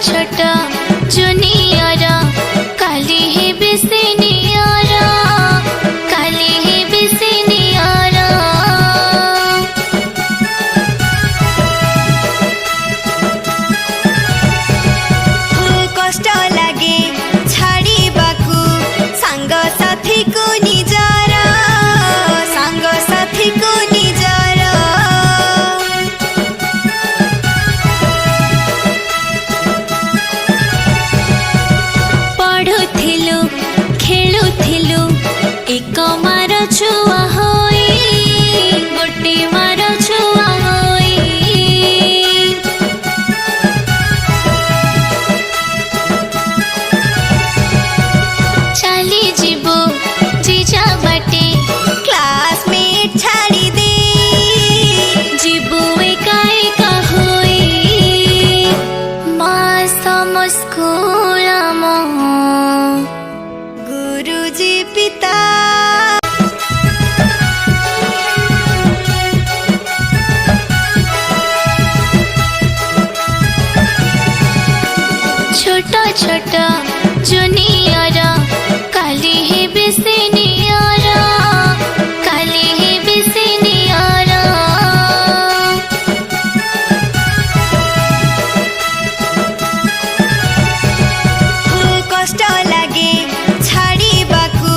छोट जुनियर काली ही बिसिनियर काली ही बिसिनियर कष्ट लागे छाड़ी बाकू सांग साथी को निजार सांग साथी को निजार पढ़ुथिलु खेलुथिलु एक मार छुआ होई गोटे मार छुआ होई चली जीवो जीजा बाटे क्लासमेट छाड़ी दे जीवो एका एका होई माँ समस्कुल मो गुरुजी पिता छोट छोट जुनियर काली ही बिसिनियर काली ही बिसिनियर कष्ट लागे छाड़ी बाकू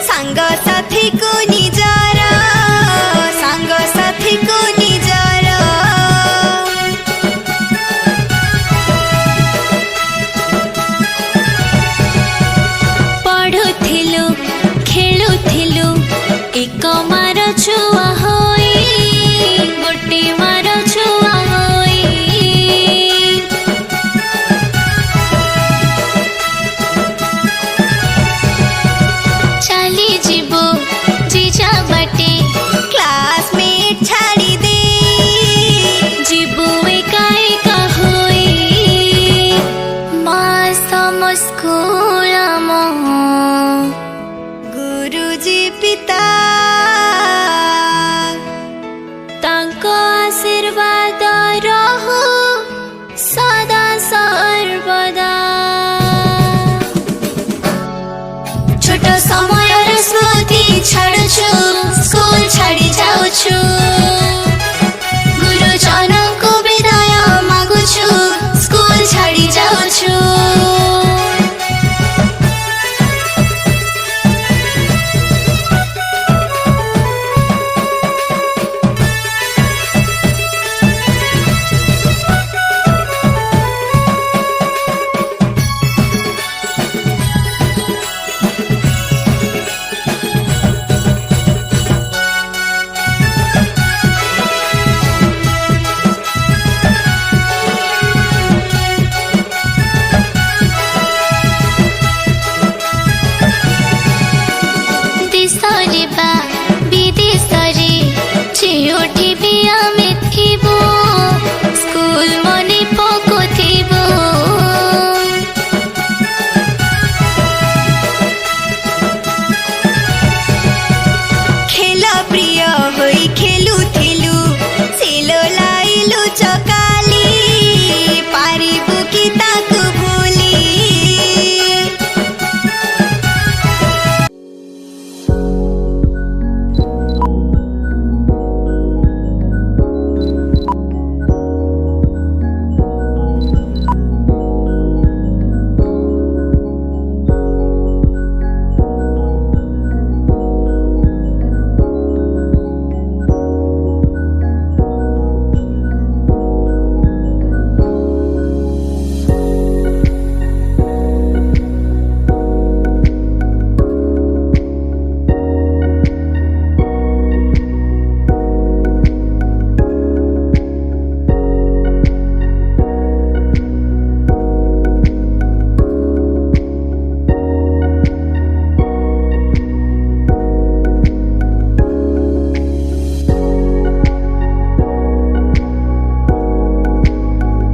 सांग साथी को निजार सांग साथी को निजार पढ़ुथिलु खेलुथिलु एक मार छुआ होई गोटे मार छुआ होई चली जीवो जीजा बाटे क्लासमेट छाड़ी दे जीवो एका एका होई माँ समस्कुल मो गुरुजी पिता तांको आशीर्वाद रहो सदा सर्वदा छोट समयर स्मृति छाडछु स्कुल छाडी जाउँछु गुरुजनको विदाय मागुछु स्कुल छाडी जाउँछु देशरे बा विदेशरे जेउठी भी आमे थिबो स्कुल मने पको थिबो खेल प्रिय होई खेलु